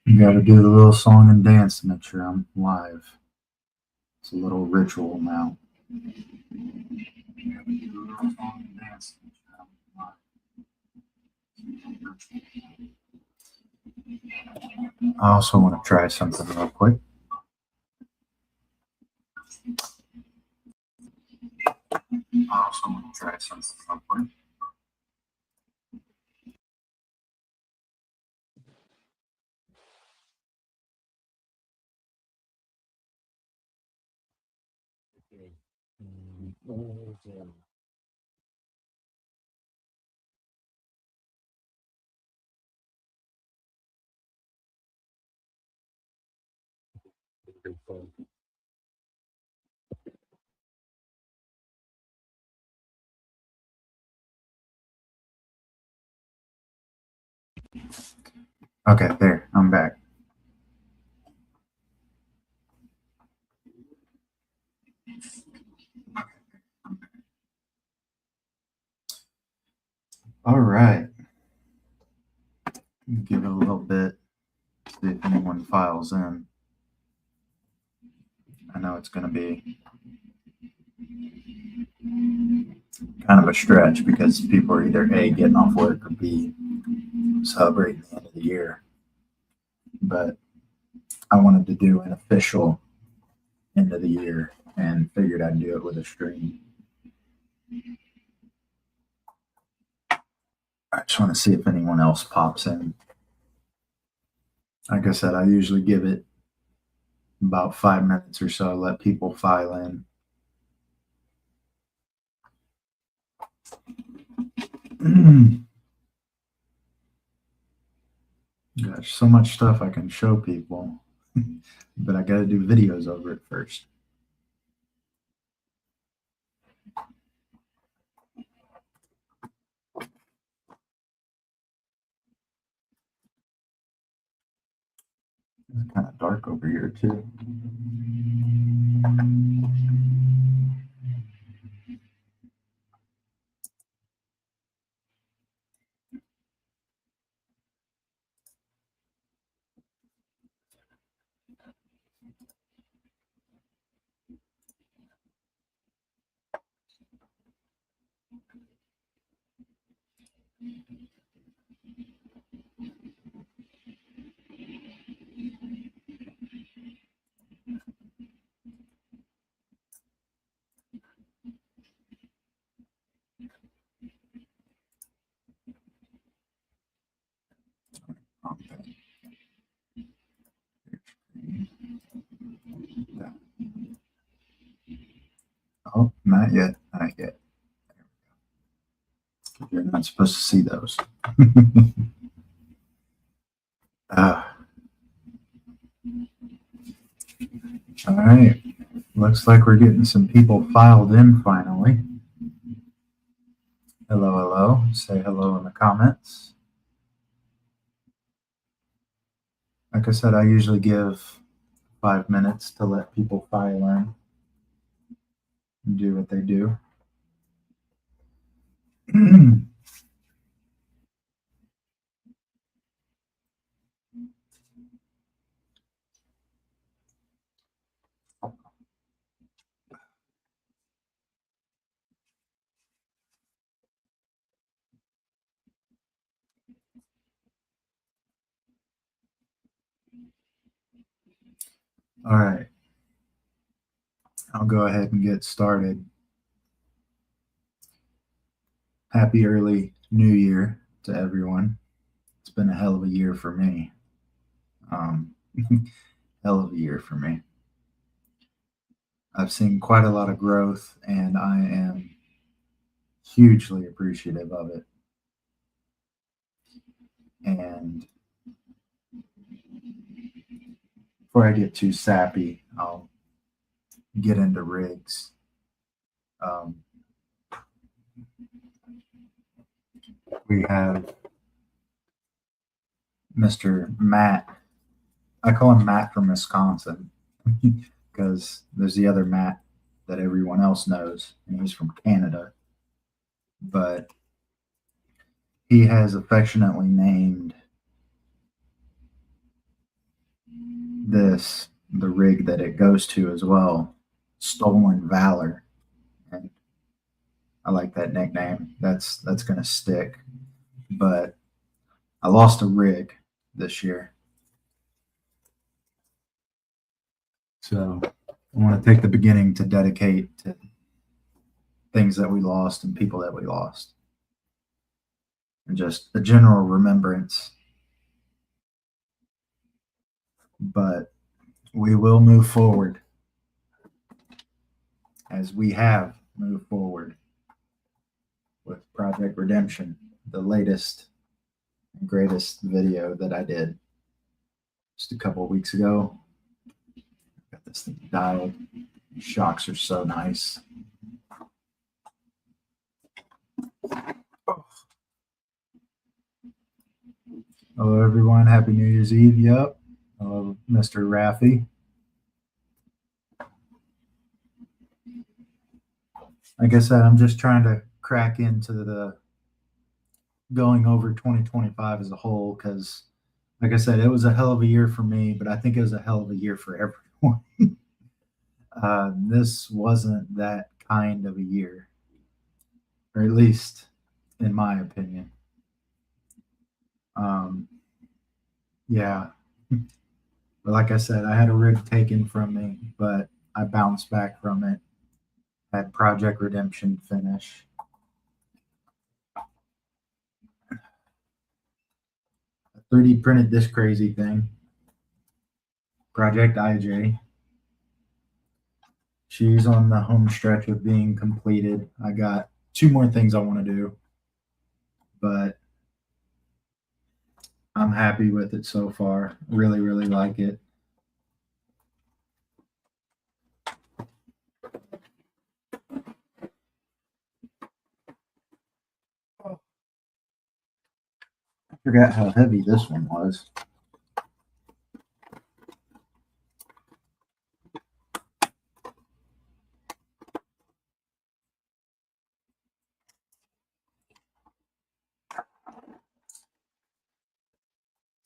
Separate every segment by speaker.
Speaker 1: You got to do the little song and dance to make sure I'm live. It's a little ritual now. You gotta do the little song and dance to make sure I'm live. I also want to try something real quick. Okay, there, I'm back. All right. Give it a little bit, see if anyone files in. I know it's going to be kind of a stretch because people are either A, getting off work, or B, celebrating the end of the year. But I wanted to do an official end of the year and figured I'd do it with a stream. I just want to see if anyone else pops in. Like I said, I usually give it about 5 minutes or so, let people file in. Gosh, so much stuff I can show people, but I got to do videos over it first. It's kind of dark over here too. Oh, not yet, not yet. You're not supposed to see those. All right, looks like we're getting some people filed in finally. Hello, hello. Say hello in the comments. Like I said, I usually give 5 minutes to let people file in and do what they do. All right, I'll go ahead and get started. Happy early New Year to everyone. It's been a hell of a year for me. Hell of a year for me. I've seen quite a lot of growth, and I am hugely appreciative of it. And before I get too sappy, I'll get into rigs. We have Mr. Matt. I call him Matt from Wisconsin because there's the other Matt that everyone else knows, and he's from Canada. but he has affectionately named this, the rig that it goes to as well, Stolen Valor. And I like that nickname. That's gonna stick. But I lost a rig this year. So I want to take the beginning to dedicate to things that we lost and people that we lost. And just a general remembrance. But we will move forward as we have moved forward with Project Redemption, the latest and greatest video that I did just a couple of weeks ago. Got this thing dialed. The shocks are so nice. Hello, everyone. Happy New Year's Eve. Yep. Hello, Mr. Raffy. Like I said, I'm just trying to crack into the going over 2025 as a whole because, like I said, it was a hell of a year for me, but I think it was a hell of a year for everyone. This wasn't that kind of a year, or at least in my opinion. Yeah. But like I said, I had a rig taken from me, but I bounced back from it. Had Project Redemption finish. A 3D printed this crazy thing. Project IJ. She's on the home stretch of being completed. I got 2 more things I want to do, but I'm happy with it so far. Really, really like it. I forgot how heavy this one was.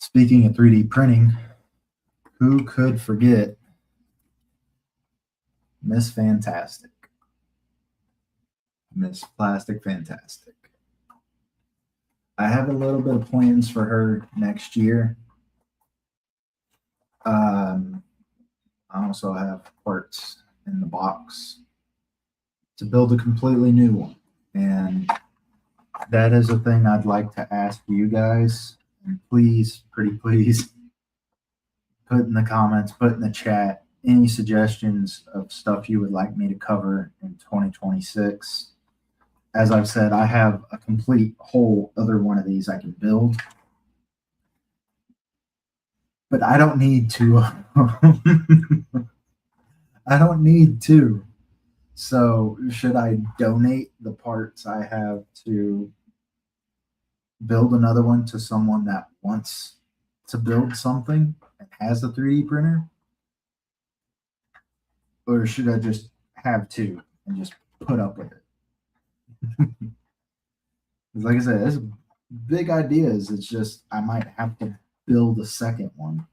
Speaker 1: Speaking of 3D printing, who could forget Miss Fantastic? Miss Plastic Fantastic. I have a little bit of plans for her next year. I also have parts in the box to build a completely new one. And that is a thing I'd like to ask you guys. And please, pretty please, put in the comments, put in the chat any suggestions of stuff you would like me to cover in 2026. As I've said, I have a complete whole other one of these I can build. But I don't need to. I don't need to. So should I donate the parts I have to build another one to someone that wants to build something and has a 3D printer? Or should I just have 2 and just put up with it? Like I said, it's big ideas. It's just I might have to build a second one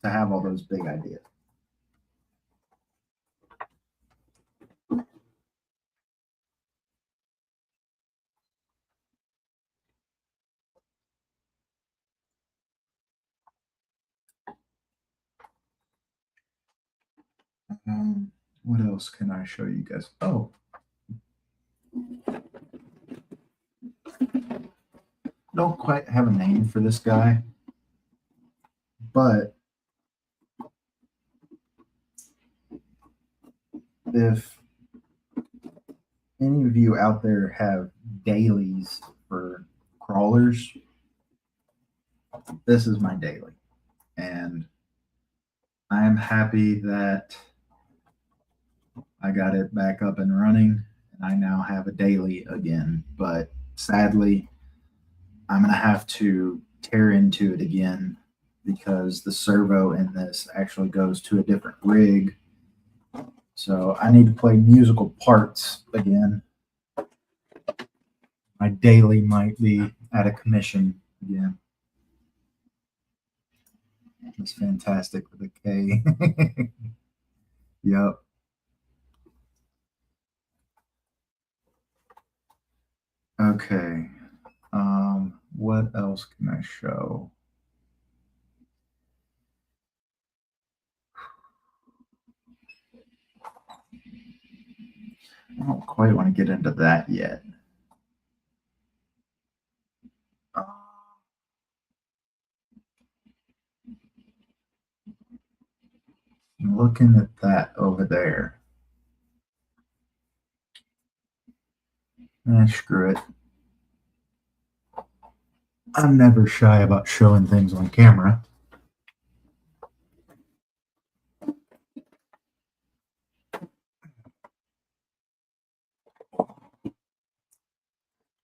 Speaker 1: to have all those big ideas. What else can I show you guys? Oh, don't quite have a name for this guy, but if any of you out there have dailies for crawlers, this is my daily. And I am happy that I got it back up and running and I now have a daily again. But sadly, I'm going to have to tear into it again because the servo in this actually goes to a different rig. So I need to play musical parts again. My daily might be at a commission again. It's fantastic with a K. Yep. Okay. What else can I show? I don't quite want to get into that yet. Uh, I'm looking at that over there. Screw it. I'm never shy about showing things on camera.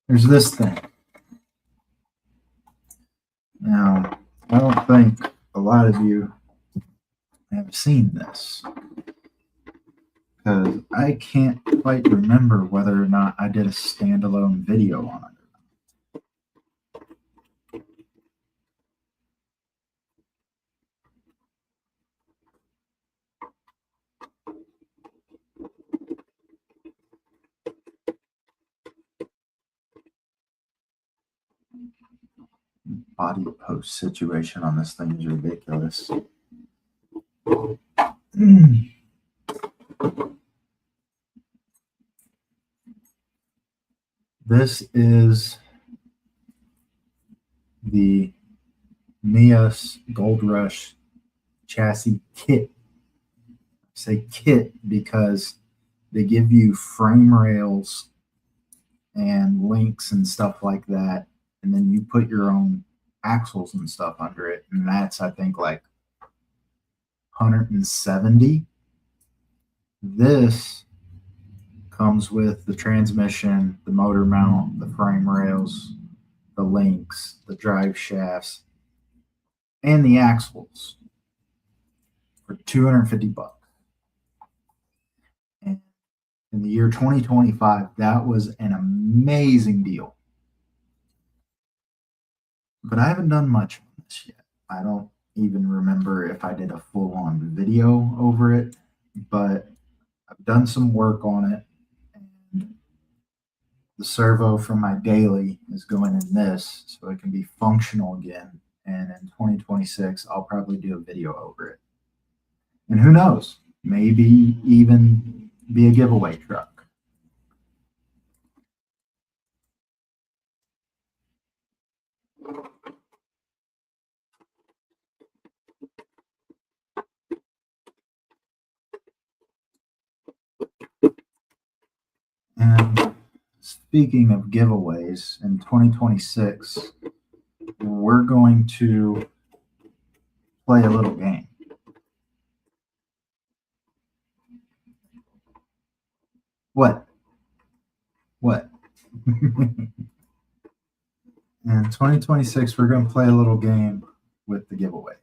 Speaker 1: There's this thing. Now, I don't think a lot of you have seen this because I can't quite remember whether or not I did a standalone video on it. Body post situation on this thing is ridiculous. This is the Mias Gold Rush chassis kit. I say kit because they give you frame rails and links and stuff like that, and then you put your own axles and stuff under it, and that's I think like 170. This comes with the transmission, the motor mount, the frame rails, the links, the drive shafts, and the axles for $250. And in the year 2025, that was an amazing deal. But I haven't done much on this yet. I don't even remember if I did a full on video over it, but I've done some work on it. And the servo from my daily is going in this so it can be functional again. And in 2026, I'll probably do a video over it. And who knows, maybe even be a giveaway truck. And speaking of giveaways, in 2026, we're going to play a little game. What? What? In 2026, we're going to play a little game with the giveaways.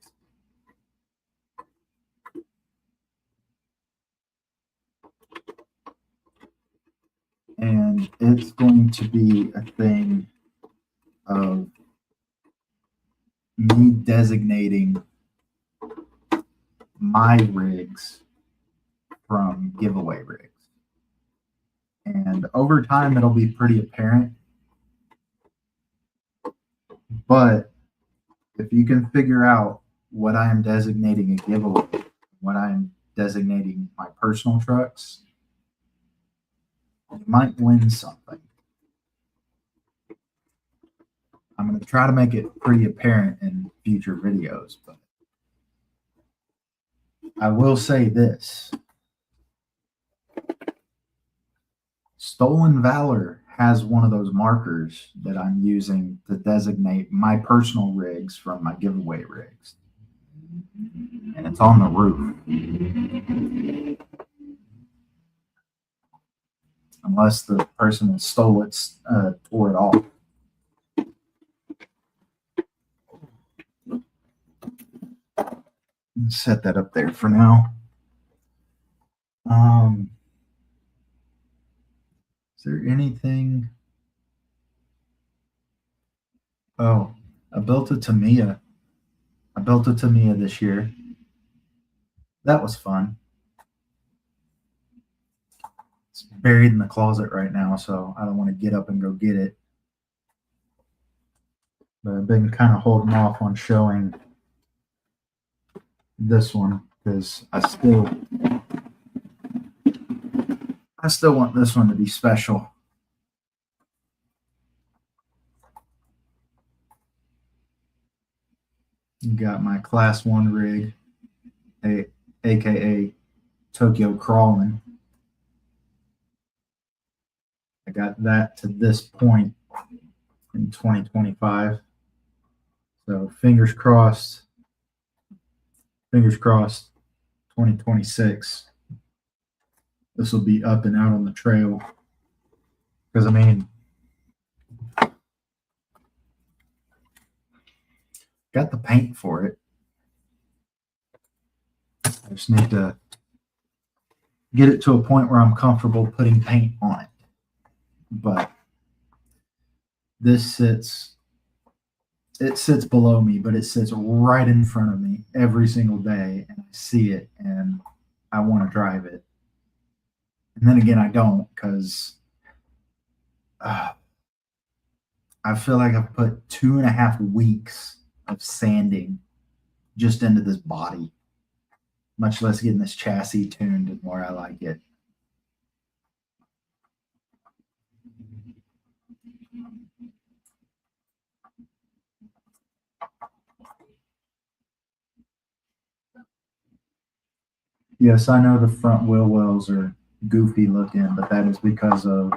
Speaker 1: And it's going to be a thing of me designating my rigs from giveaway rigs. And over time, it'll be pretty apparent. But if you can figure out what I am designating a giveaway, what I'm designating my personal trucks, you might win something. I'm going to try to make it pretty apparent in future videos, but I will say this. Stolen Valor has one of those markers that I'm using to designate my personal rigs from my giveaway rigs. And it's on the roof. Unless the person that stole it tore it off. Set that up there for now. Is there anything Oh, I built a Tamiya. I built a Tamiya this year. That was fun. It's buried in the closet right now, so I don't want to get up and go get it. But I've been kind of holding off on showing this one because I still want this one to be special. Got my class 1 rig, aka Tokyo Crawling. I got that to this point in 2025. So fingers crossed, 2026. This will be up and out on the trail. Because I mean, got the paint for it. I just need to get it to a point where I'm comfortable putting paint on it. But this sits below me, but it sits right in front of me every single day, and I see it and I want to drive it. And then again, I don't, because I feel like I've put 2.5 weeks of sanding just into this body, much less getting this chassis tuned and where I like it. Yes, I know the front wheel wells are goofy looking, but that is because of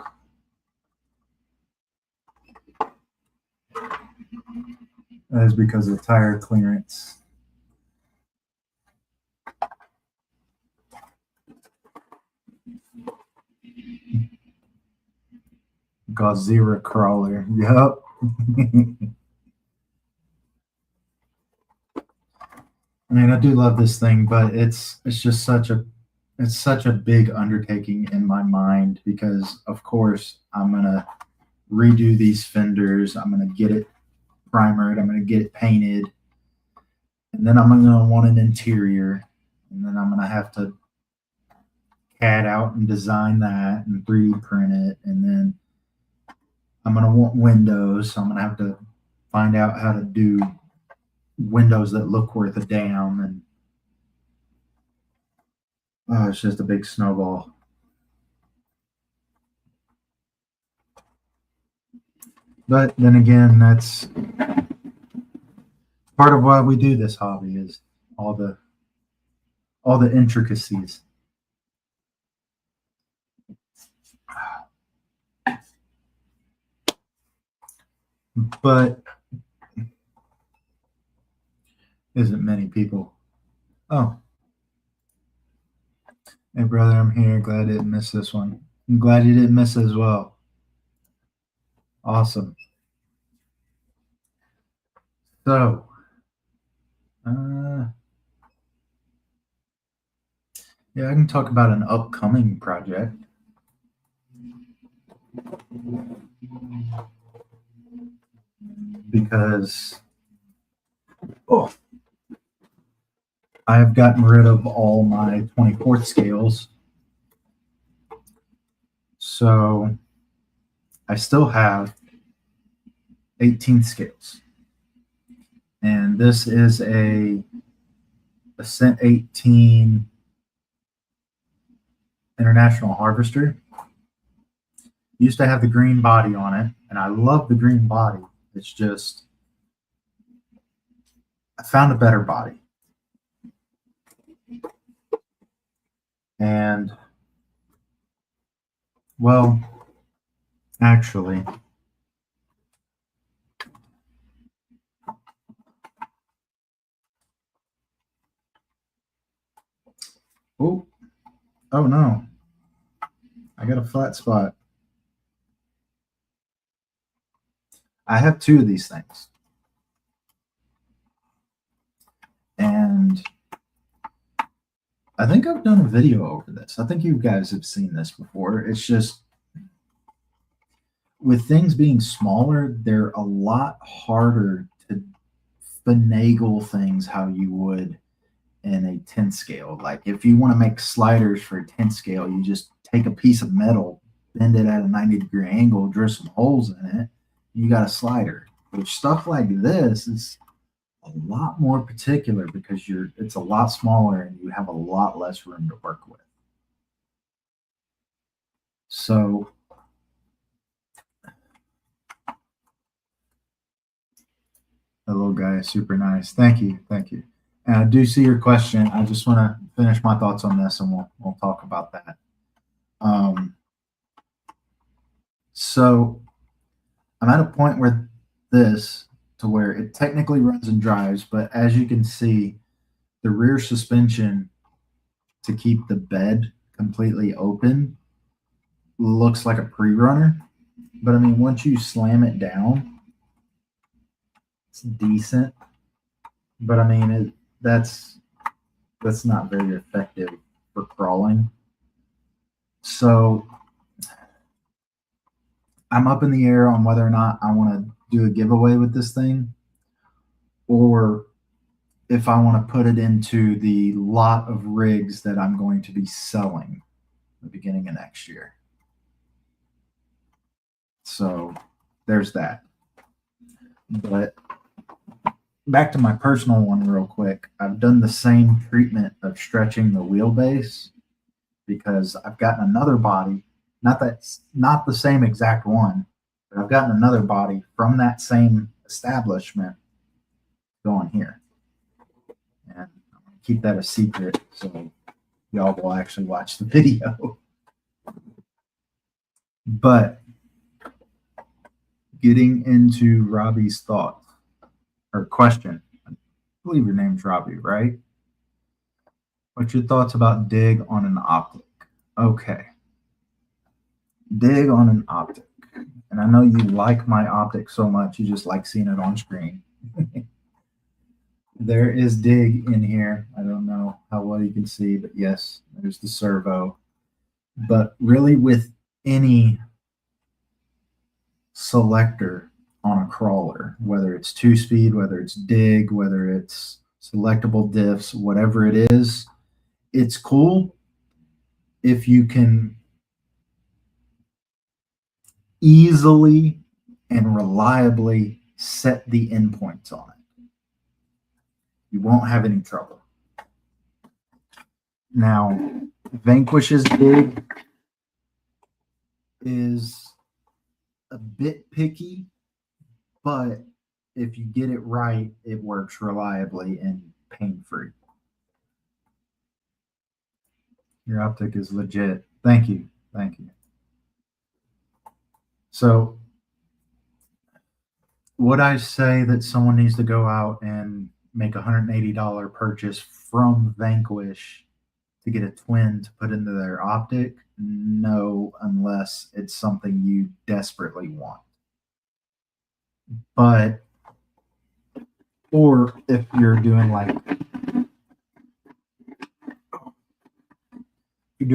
Speaker 1: tire clearance. Godzilla crawler. Yep. I mean, I do love this thing, but it's just such a big undertaking in my mind because, of course, I'm gonna redo these fenders. I'm gonna get it primered. I'm gonna get it painted, and then I'm gonna want an interior, and then I'm gonna have to CAD out and design that and 3D print it, and then I'm gonna want windows. So I'm gonna have to find out how to do windows that look worth a damn, and it's just a big snowball. But then again, that's part of why we do this hobby is all the intricacies. But isn't many people. Oh, hey brother, I'm here. Glad I didn't miss this one. I'm glad you didn't miss it as well. Awesome. So, yeah, I can talk about an upcoming project. Because I have gotten rid of all my 24th scales. So I still have 18th scales. And this is a Ascent 18 International Harvester. Used to have the green body on it, and I love the green body. It's just, I found a better body. And, well, actually, oh no, I got a flat spot. I have 2 of these things. And I think I've done a video over this. I think you guys have seen this before. It's just with things being smaller, they're a lot harder to finagle things how you would in a 10 scale. Like if you want to make sliders for a 10 scale, you just take a piece of metal, bend it at a 90-degree angle, drill some holes in it, you got a slider. But stuff like this is a lot more particular because it's a lot smaller and you have a lot less room to work with. So the little guy is super nice. Thank you. Thank you. And I do see your question. I just want to finish my thoughts on this and we'll talk about that. So I'm at a point where it technically runs and drives, but as you can see, the rear suspension to keep the bed completely open looks like a pre-runner. But I mean, once you slam it down, it's decent. But I mean, that's not very effective for crawling. So I'm up in the air on whether or not I want to do a giveaway with this thing, or if I want to put it into the lot of rigs that I'm going to be selling at the beginning of next year. So there's that. But back to my personal one real quick. I've done the same treatment of stretching the wheelbase because I've gotten another body, not the same exact one, but I've gotten another body from that same establishment going here. And I'm going to keep that a secret so y'all will actually watch the video. But getting into Robbie's thoughts or question, I believe your name's Robbie, right? What's your thoughts about dig on an optic? Okay. Dig on an optic. And I know you like my optic so much, you just like seeing it on screen. There is dig in here. I don't know how well you can see, but yes, there's the servo. But really with any selector on a crawler, whether it's 2-speed, whether it's dig, whether it's selectable diffs, whatever it is, it's cool if you can easily and reliably set the endpoints on it. You won't have any trouble. Now, Vanquish's dig is a bit picky, but if you get it right, it works reliably and pain-free. Your optic is legit. Thank you. Thank you. So would I say that someone needs to go out and make a $180 purchase from Vanquish to get a twin to put into their optic? No, unless it's something you desperately want. But, or if you're doing like, if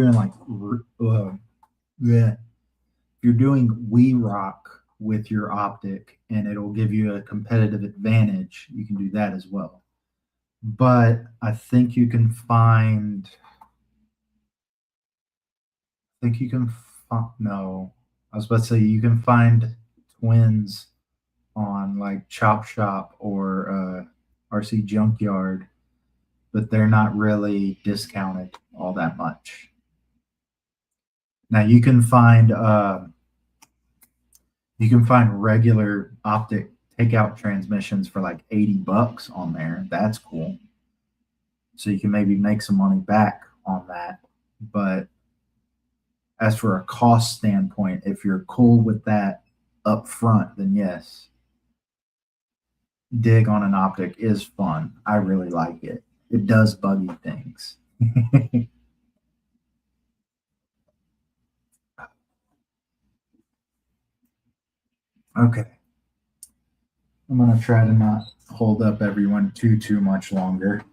Speaker 1: you're doing We Rock with your optic and it'll give you a competitive advantage, you can do that as well. But I think you can find, no, I was about to say you can find twins on like Chop Shop or RC Junkyard, but they're not really discounted all that much. Now you can find regular optic takeout transmissions for like $80 on there. That's cool. So you can maybe make some money back on that. But as for a cost standpoint, if you're cool with that up front, then yes. Dig on an optic is fun. I really like it. It does buggy things. Okay. I'm going to try to not hold up everyone too much longer.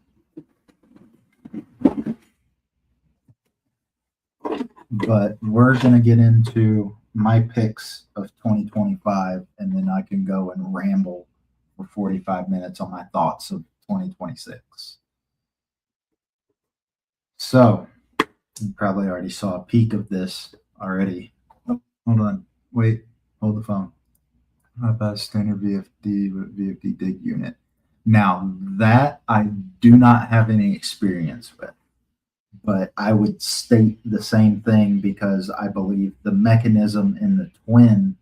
Speaker 1: But we're going to get into my picks of 2025, and then I can go and ramble for 45 minutes on my thoughts of 2026. So, you probably already saw a peek of this already. Oh, hold on. Wait. Hold the phone. How about standard VFD with VFD dig unit? Now, that I do not have any experience with, but I would state the same thing because I believe the mechanism in the twin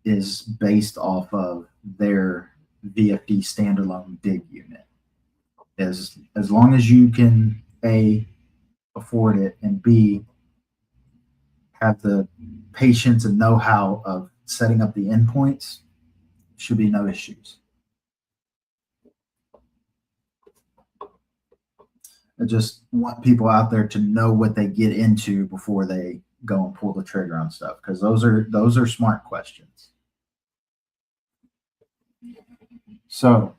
Speaker 1: is based off of their VFD standalone dig unit. As long as you can A, afford it, and B, have the patience and know-how of setting up the endpoints, should be no issues. I just want people out there to know what they get into before they go and pull the trigger on stuff, because those are smart questions. So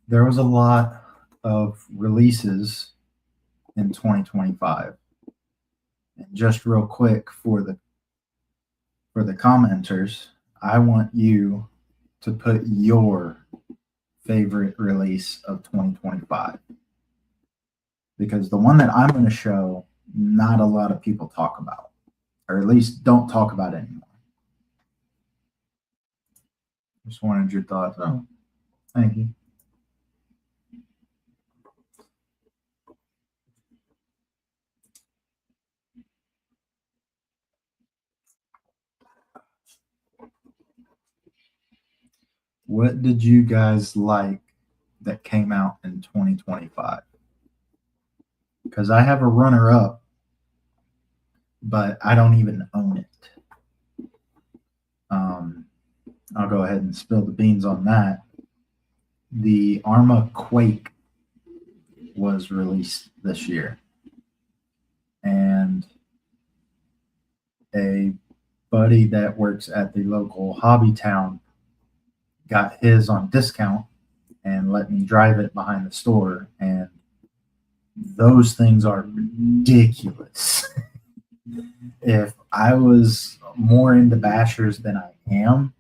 Speaker 1: there was a lot of releases in 2025. And just real quick for the commenters, I want you to put your favorite release of 2025. Because the one that I'm going to show, not a lot of people talk about, or at least don't talk about anymore. Just wanted your thoughts. Oh, thank you. What did you guys like that came out in 2025? Because I have a runner up, but I don't even own it. I'll go ahead and spill the beans on that. The Arma Quake was released this year, and a buddy that works at the local hobby town got his on discount and let me drive it behind the store, and those things are ridiculous. If I was more into bashers than I am,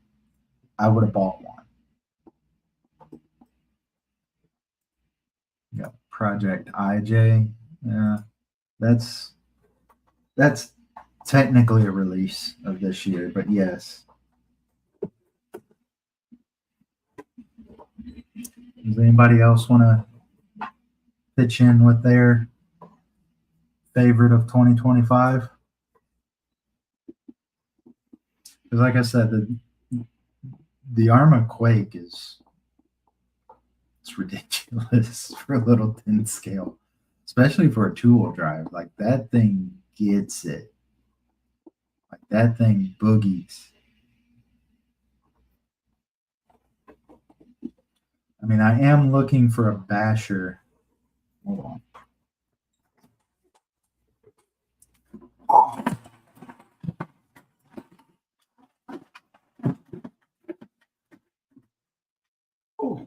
Speaker 1: I would have bought one. Got Project IJ. Yeah, that's technically a release of this year, but yes. Does anybody else want to pitch in with their favorite of 2025? Because like I said, the Arma Quake it's ridiculous for a little 10 scale, especially for a two-wheel drive. Like that thing gets it. Like that thing boogies. I mean, I am looking for a basher. Hold on. Oh. Oh.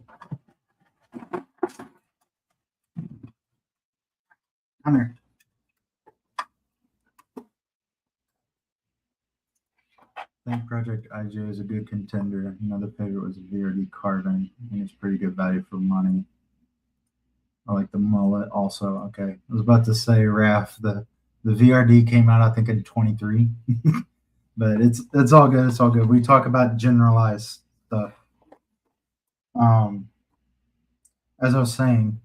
Speaker 1: Come here. I think Project IJ is a good contender. Another favorite was VRD Carbon. I think it's pretty good value for money. I like the mullet also. Okay. I was about to say, Raf, the VRD came out, I think, in 23. But it's all good. It's all good. We talk about generalized stuff. As I was saying,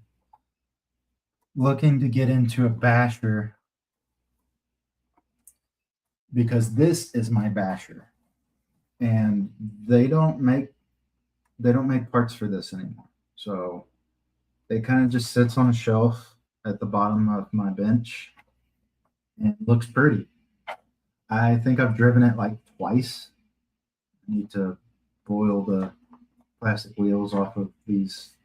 Speaker 1: looking to get into a basher because this is my basher, and they don't make parts for this anymore. So it kind of just sits on a shelf at the bottom of my bench and looks pretty. I think I've driven it like twice. I need to boil the plastic wheels off of these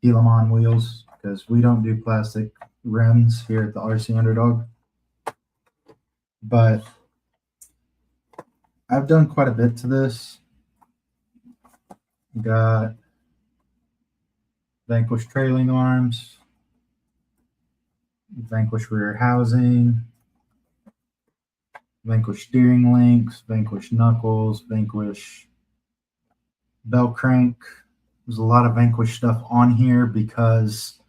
Speaker 1: Helaman wheels because we don't do plastic rims here at the RC Underdog. But I've done quite a bit to this. Got Vanquish trailing arms, Vanquish rear housing, Vanquish steering links, Vanquish knuckles, Vanquish bell crank. There's a lot of Vanquish stuff on here because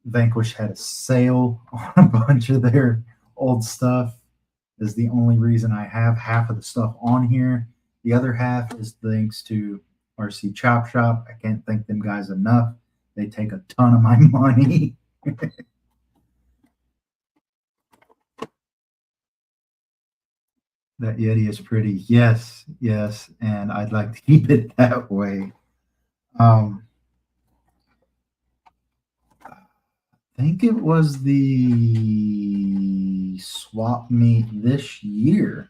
Speaker 1: Vanquish had a sale on a bunch of their old stuff. Is the only reason I have half of the stuff on here. The other half is thanks to RC Chop Shop. I can't thank them guys enough. They take a ton of my money. That Yeti is pretty. Yes, yes, and I'd like to keep it that way. I think it was the swap meet this year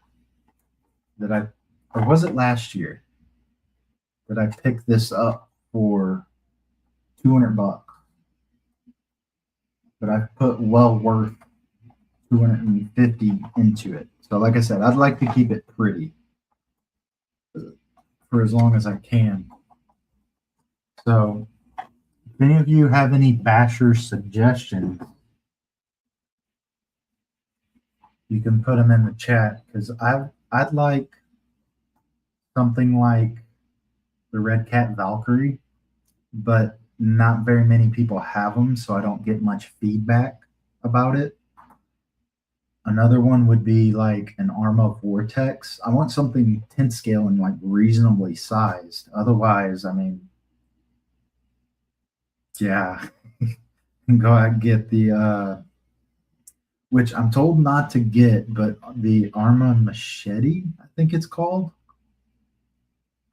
Speaker 1: that or was it last year that I picked this up for $200, but I put well worth 250 into it. So like I said, I'd like to keep it pretty for as long as I can. So if any of you have any basher suggestions, you can put them in the chat, because I'd like something like the Red Cat Valkyrie, but not very many people have them, so I don't get much feedback about it. Another one would be like an Arma Vortex. I want something 10 scale and like reasonably sized. Otherwise, I mean, yeah, go out and get the which I'm told not to get, but the Arma Machete, I think it's called.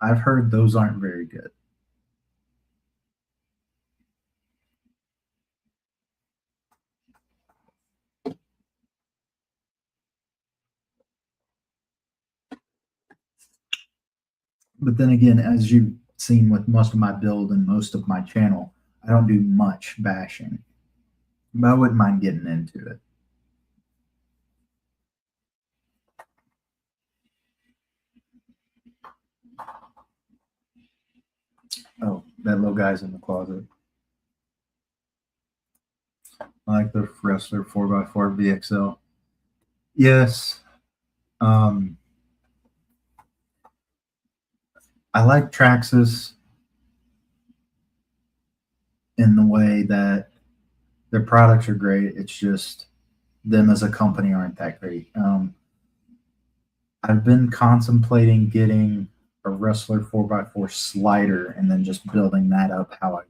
Speaker 1: I've heard those aren't very good. But then again, as you've seen with most of my build and most of my channel, I don't do much bashing. But I wouldn't mind getting into it. Oh, that little guy's in the closet. I like the Wrestler 4x4 VXL. Yes. I like Traxxas in the way that their products are great. It's just them as a company aren't that great. I've been contemplating getting a Wrestler 4x4 slider and then just building that up how I want.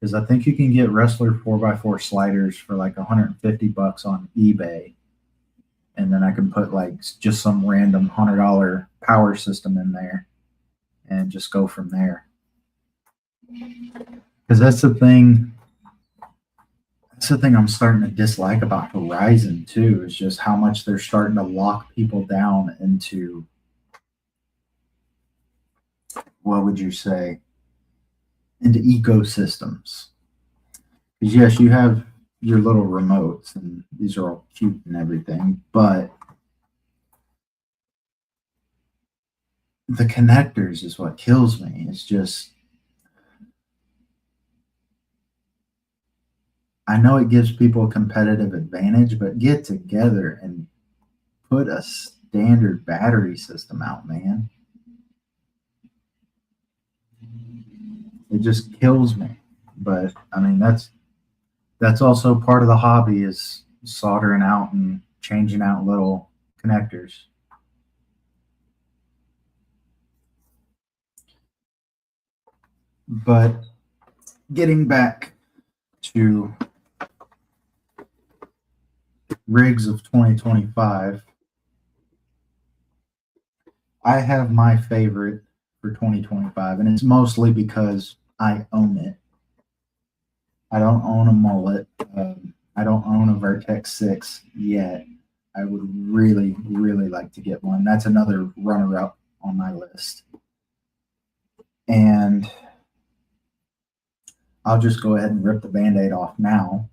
Speaker 1: Because I think you can get Wrestler 4x4 sliders for like $150 on eBay. And then I can put like just some random $100 power system in there and just go from there. Because that's the thing. That's the thing I'm starting to dislike about Horizon too, is just how much they're starting to lock people down into, what would you say, into ecosystems. Because yes, you have your little remotes and these are all cute and everything, but the connectors is what kills me. It's just, I know it gives people a competitive advantage, but get together and put a standard battery system out, man. It just kills me. But I mean, that's also part of the hobby, is soldering out and changing out little connectors. But getting back to rigs of 2025, I have my favorite for 2025, and it's mostly because I own it. I don't own a mullet. I don't own a Vertex 6 yet. I would really, really like to get one. That's another runner-up on my list. And I'll just go ahead and rip the Band-Aid off now.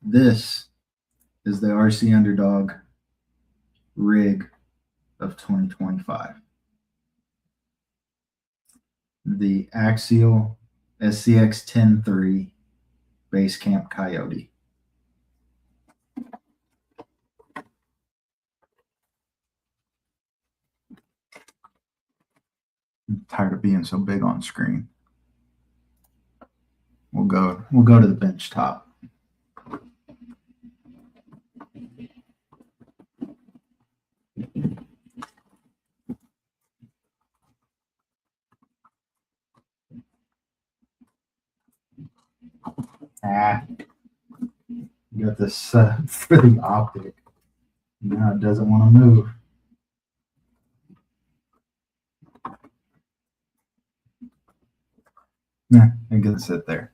Speaker 1: This is the RC Underdog rig of 2025. The Axial SCX 10.3 Base Camp Coyote. I'm tired of being so big on screen. We'll go to the bench top. You got this for the optic. Now it doesn't want to move. Yeah, it can sit there.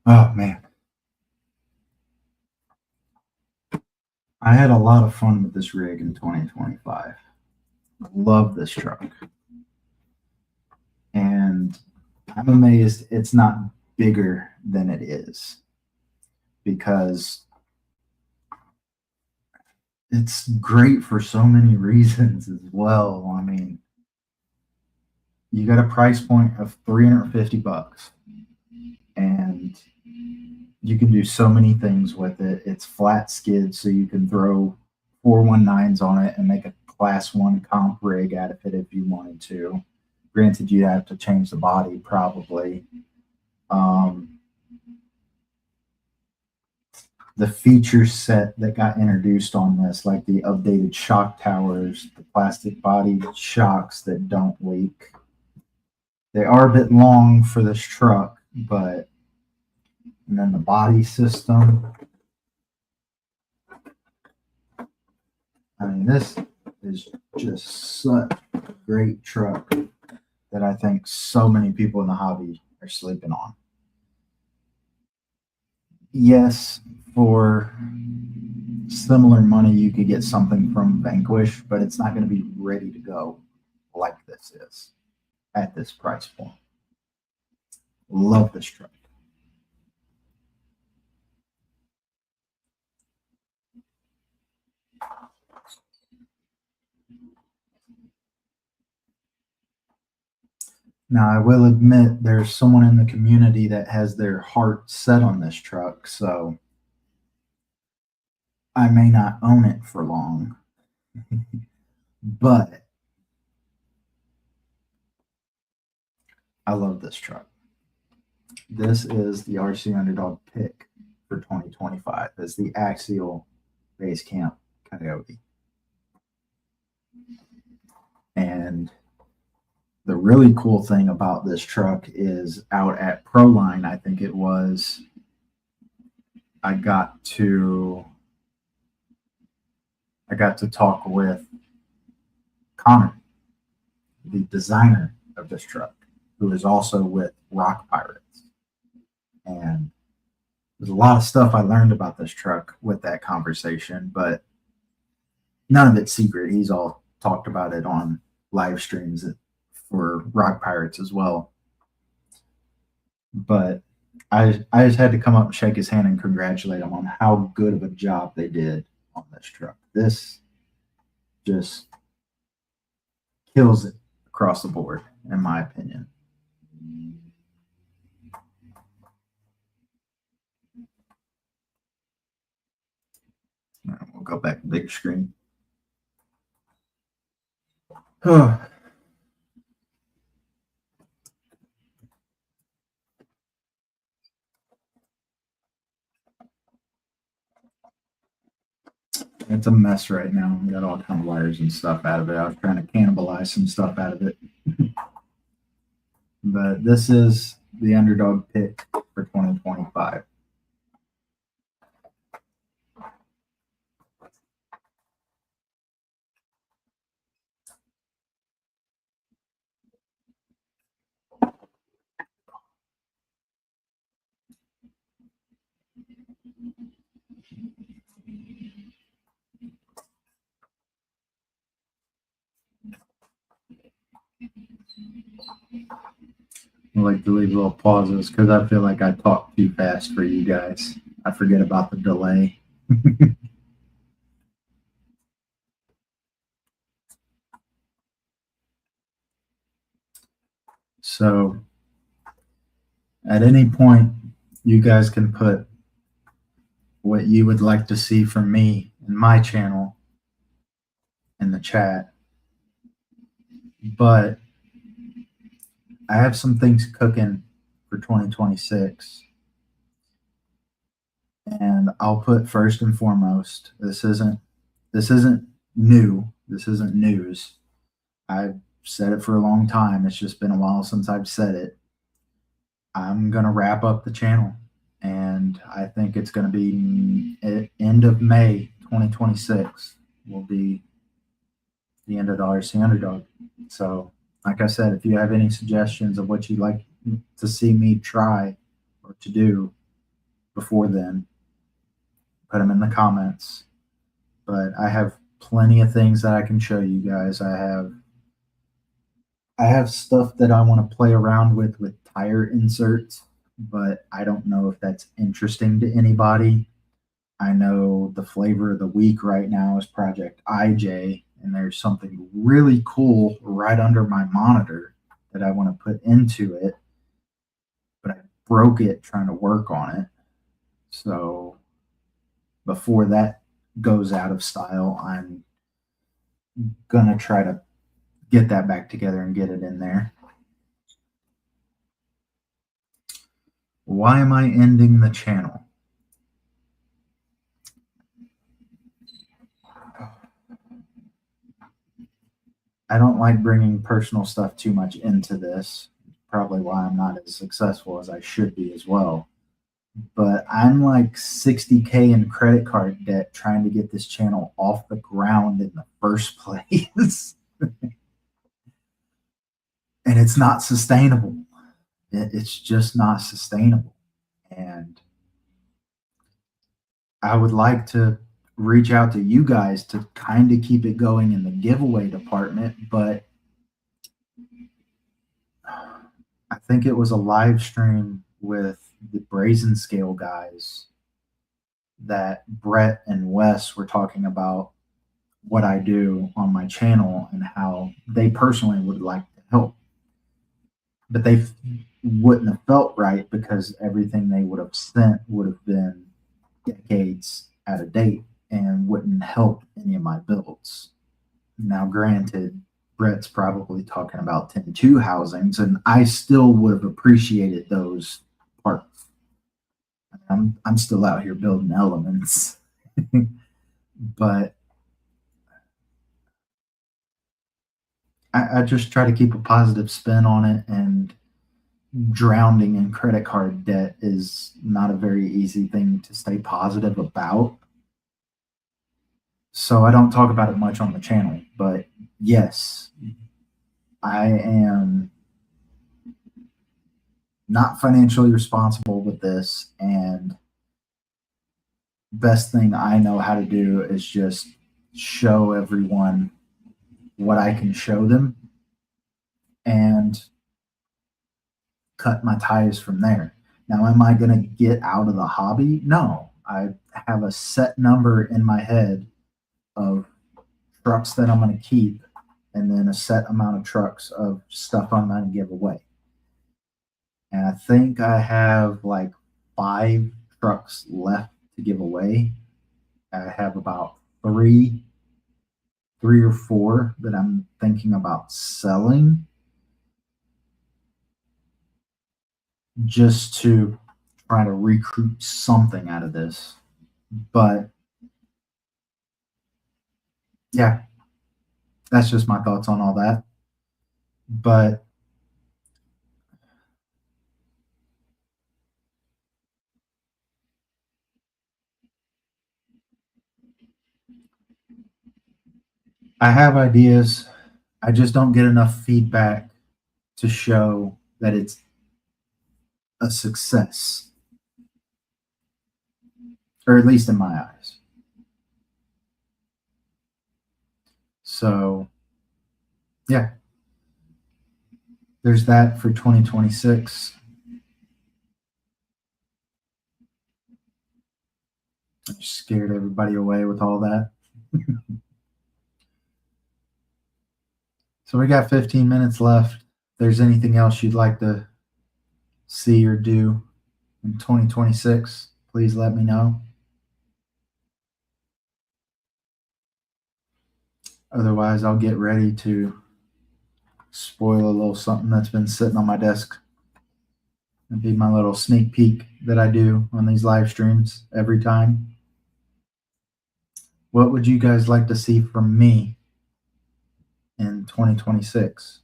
Speaker 1: Oh man. I had a lot of fun with this rig in 2025. Love this truck. And I'm amazed it's not bigger than it is, because it's great for so many reasons as well. I mean, you got a price point of $350 and you can do so many things with it. It's flat skid, so you can throw 419s on it and make a class 1 comp rig out of it if you wanted to. Granted, you have to change the body probably. The feature set that got introduced on this, like the updated shock towers, the plastic body shocks that don't leak. They are a bit long for this truck, but, and then the body system. I mean, this is just such a great truck that I think so many people in the hobby are sleeping on. Yes, for similar money, you could get something from Vanquish, but it's not going to be ready to go like this is at this price point. Love this truck. Now, I will admit there's someone in the community that has their heart set on this truck, so I may not own it for long. But I love this truck. This is the RC Underdog pick for 2025. It's the Axial Base Camp Coyote. And the really cool thing about this truck is out at Proline, I think it was, I got to talk with Connor, the designer of this truck, who is also with Rock Pirates. And there's a lot of stuff I learned about this truck with that conversation, but none of it's secret. He's all talked about it on live streams for Rock Pirates as well. But I just had to come up and shake his hand and congratulate him on how good of a job they did on this truck. This just kills it across the board, in my opinion. We'll go back to big screen. It's a mess right now. We got all kind of wires and stuff out of it. I was trying to cannibalize some stuff out of it. But this is the Underdog pick for 2025. I like to leave little pauses because I feel like I talk too fast for you guys. I forget about the delay. So at any point You guys can put what you would like to see from me in my channel in the chat. But I have some things cooking for 2026. And I'll put first and foremost, this isn't new. This isn't news. I've said it for a long time. It's just been a while since I've said it. I'm gonna wrap up the channel, and I think it's gonna be end of May 2026 will be the end of the RC Underdog. So, like I said, if you have any suggestions of what you'd like to see me try or to do before then, put them in the comments. But I have plenty of things that I can show you guys. I have stuff that I want to play around with tire inserts, but I don't know if that's interesting to anybody. I know the flavor of the week right now is Project IJ, and there's something really cool right under my monitor that I want to put into it, but I broke it trying to work on it. So before that goes out of style, I'm gonna try to get that back together and get it in there. Why am I ending the channel? I don't like bringing personal stuff too much into this. Probably why I'm not as successful as I should be as well. But I'm like 60K in credit card debt trying to get this channel off the ground in the first place. And it's not sustainable. It's just not sustainable. And I would like to reach out to you guys to kind of keep it going in the giveaway department, but I think it was a live stream with the Brazen Scale guys that Brett and Wes were talking about what I do on my channel and how they personally would like to help. But they wouldn't have felt right because everything they would have sent would have been decades out of date and wouldn't help any of my builds. Now, granted, Brett's probably talking about 10-2 housings, and I still would have appreciated those parts. I'm still out here building elements, but I just try to keep a positive spin on it, and drowning in credit card debt is not a very easy thing to stay positive about. So I don't talk about it much on the channel, but yes, I am not financially responsible with this, and best thing I know how to do is just show everyone what I can show them and cut my ties from there. Now, am I going to get out of the hobby? No. I have a set number in my head of trucks that I'm going to keep, and then a set amount of trucks of stuff I'm going to give away. And I think I have like 5 trucks left to give away. I have about three or four that I'm thinking about selling just to try to recruit something out of this. But yeah, that's just my thoughts on all that. But I have ideas. I just don't get enough feedback to show that it's a success, or at least in my eyes. So, yeah, there's that for 2026. I just scared everybody away with all that. So we got 15 minutes left. If there's anything else you'd like to see or do, in 2026, please let me know. Otherwise, I'll get ready to spoil a little something that's been sitting on my desk. It'll be my little sneak peek that I do on these live streams every time. What would you guys like to see from me in 2026?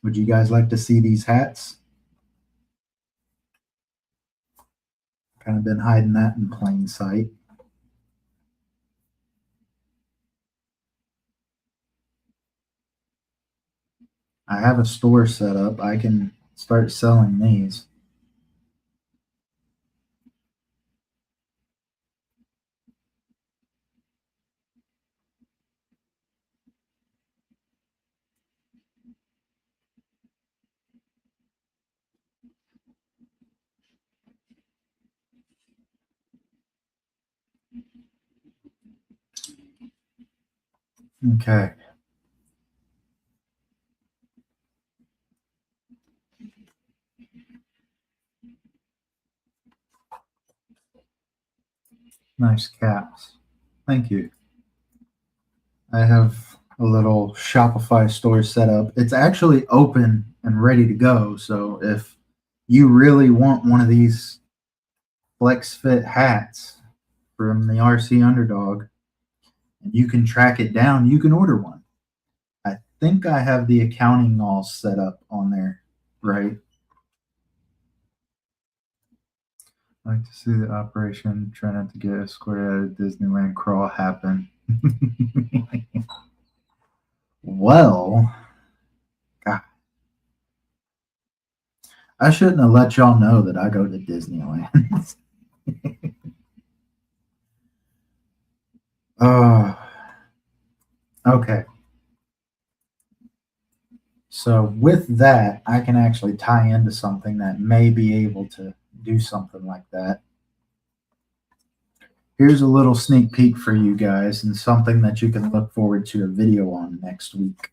Speaker 1: Would you guys like to see these hats? Kind of been hiding that in plain sight. I have a store set up. I can start selling these. Okay. Nice caps. Thank you. I have a little Shopify store set up. It's actually open and ready to go. So if you really want one of these flex fit hats from the RC Underdog and you can track it down, you can order one. I think I have the accounting all set up on there, right? I like to see the operation trying to get a square out of Disneyland crawl happen. Well, God, I shouldn't have let y'all know that I go to Disneyland. Oh, okay. So with that, I can actually tie into something that may be able to do something like that. Here's a little sneak peek for you guys and something that you can look forward to a video on next week.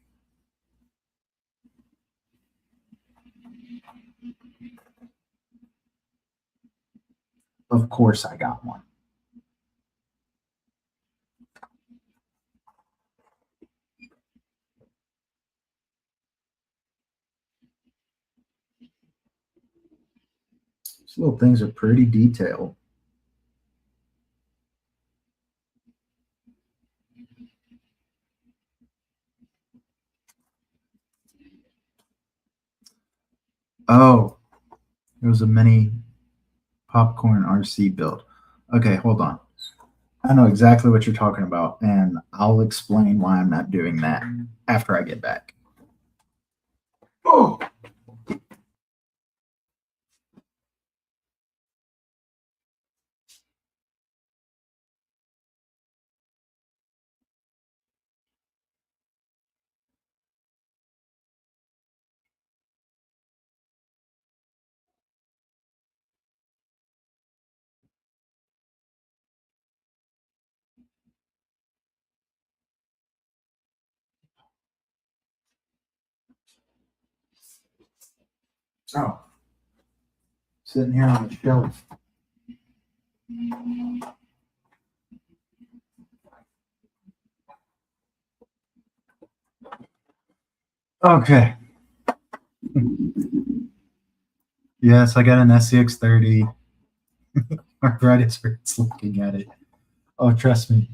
Speaker 1: Of course, I got one. These little things are pretty detailed. Oh, it was a mini popcorn RC build. Okay, hold on. I know exactly what you're talking about, and I'll explain why I'm not doing that after I get back. Oh. Oh, sitting here on the shelf. Okay. Yes, I got an SCX 30. Arthritis hurts looking at it. Oh, trust me.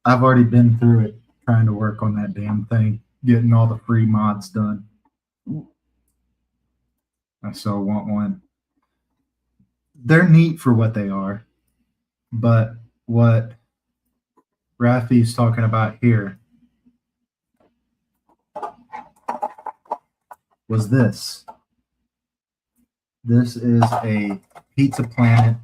Speaker 1: I've already been through it trying to work on that damn thing, getting all the free mods done. I so want one. They're neat for what they are, but what Rafi's talking about here was this. This is a Pizza Planet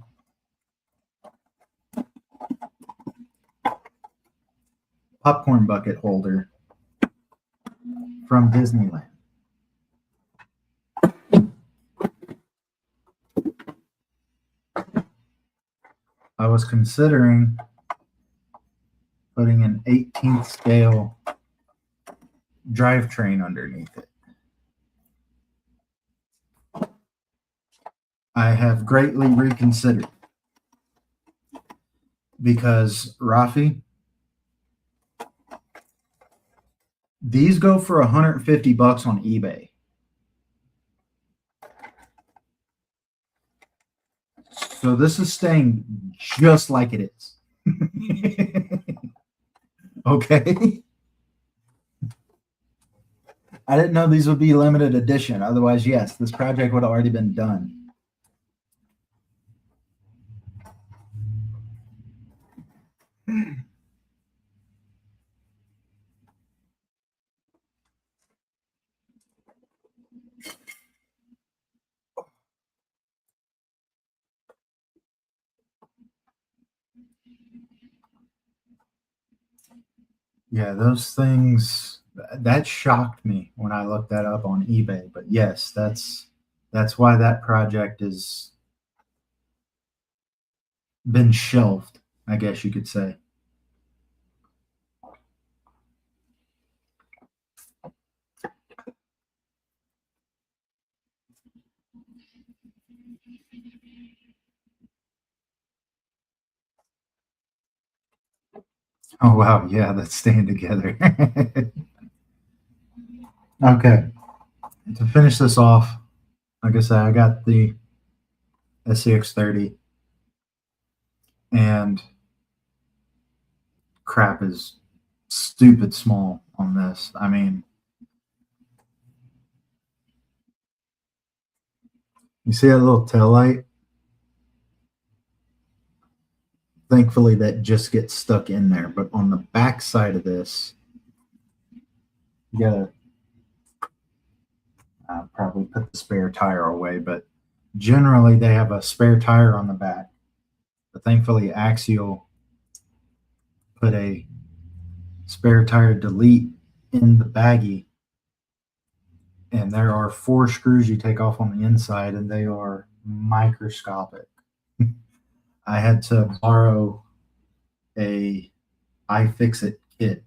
Speaker 1: popcorn bucket holder from Disneyland. I was considering putting an 18th scale drivetrain underneath it. I have greatly reconsidered because Rafi, these go for $150 on eBay. So this is staying just like it is. Okay. I didn't know these would be limited edition. Otherwise, yes, this project would have already been done. Yeah, those things that shocked me when I looked that up on eBay. But yes, that's why that project has been shelved, I guess you could say. Oh wow, yeah, that's staying together. Okay, to finish this off, like I said, I got the SCX30, and crap is stupid small on this. I mean, you see that little tail light? Thankfully, that just gets stuck in there. But on the back side of this, you gotta probably put the spare tire away. But generally, they have a spare tire on the back. But thankfully, Axial put a spare tire delete in the baggie, and there are four screws you take off on the inside, and they are microscopic. I had to borrow a iFixit kit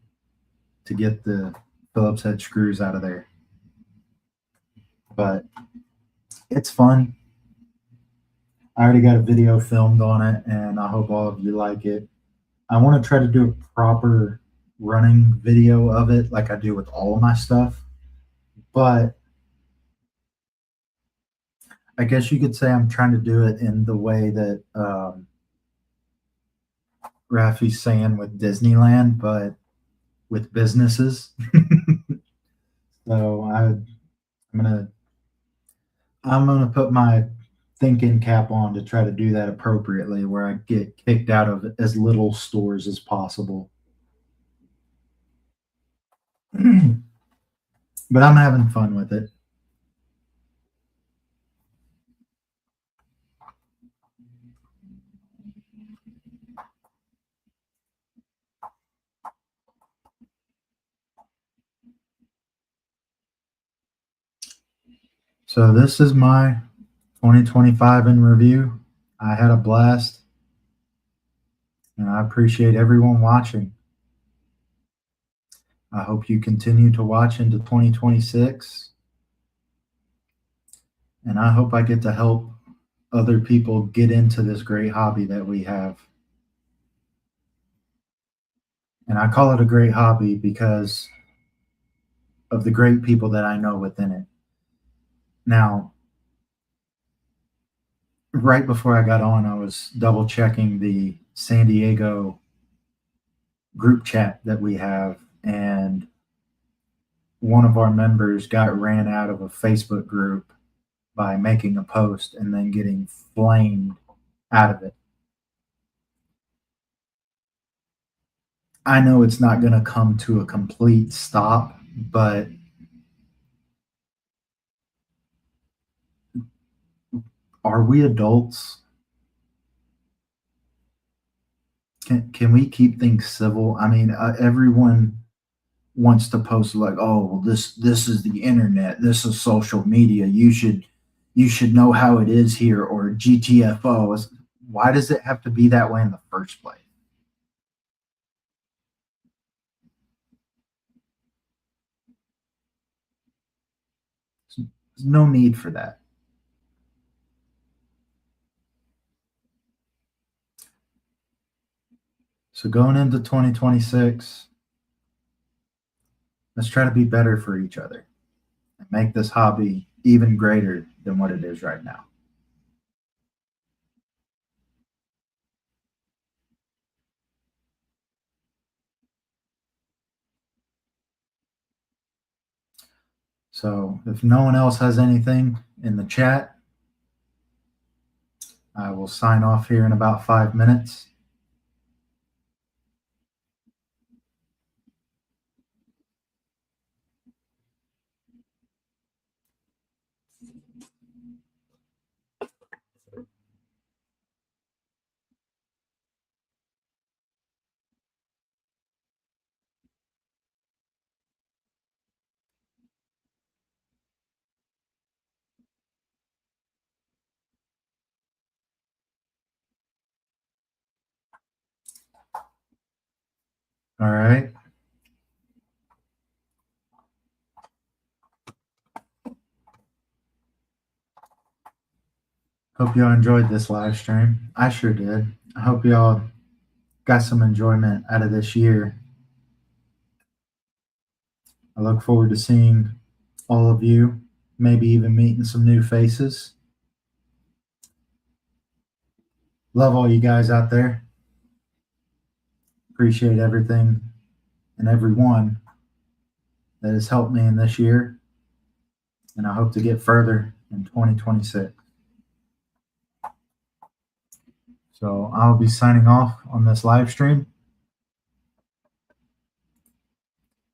Speaker 1: to get the Phillips head screws out of there. But it's fun. I already got a video filmed on it, and I hope all of you like it. I want to try to do a proper running video of it, like I do with all of my stuff. But I guess you could say I'm trying to do it in the way that Rafi's saying with Disneyland, but with businesses. So gonna I'm gonna put my thinking cap on to try to do that appropriately, where I get kicked out of as little stores as possible. But I'm having fun with it. So this is my 2025 in review. I had a blast, and I appreciate everyone watching. I hope you continue to watch into 2026, and I hope I get to help other people get into this great hobby that we have. And I call it a great hobby because of the great people that I know within it. Now, right before I got on, I was double checking the San Diego group chat that we have, and one of our members got ran out of a Facebook group by making a post and then getting flamed out of it. I know it's not going to come to a complete stop, but are we adults? Can we keep things civil? I mean, everyone wants to post like, oh, well, this is the internet, this is social media. You should know how it is here, or GTFO. Why does it have to be that way in the first place? There's no need for that. So going into 2026, let's try to be better for each other and make this hobby even greater than what it is right now. So if no one else has anything in the chat, I will sign off here in about 5 minutes. All right. Hope y'all enjoyed this live stream. I sure did. I hope y'all got some enjoyment out of this year. I look forward to seeing all of you, maybe even meeting some new faces. Love all you guys out there. Appreciate everything and everyone that has helped me in this year. And I hope to get further in 2026. So I'll be signing off on this live stream.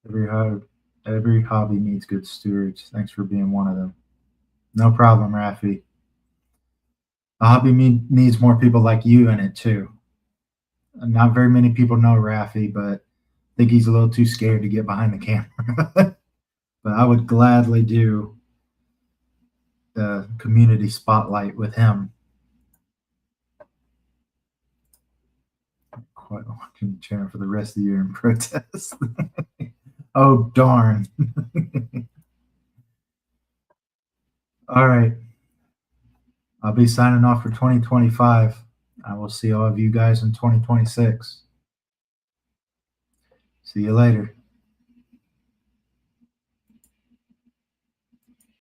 Speaker 1: Every hobby needs good stewards. Thanks for being one of them. No problem, Rafi. A hobby needs more people like you in it too. Not very many people know Rafi, but I think he's a little too scared to get behind the camera. But I would gladly do the community spotlight with him. Quite watching the channel for the rest of the year in protest. Oh, darn. All right. I'll be signing off for 2025. I will see all of you guys in 2026. See you later.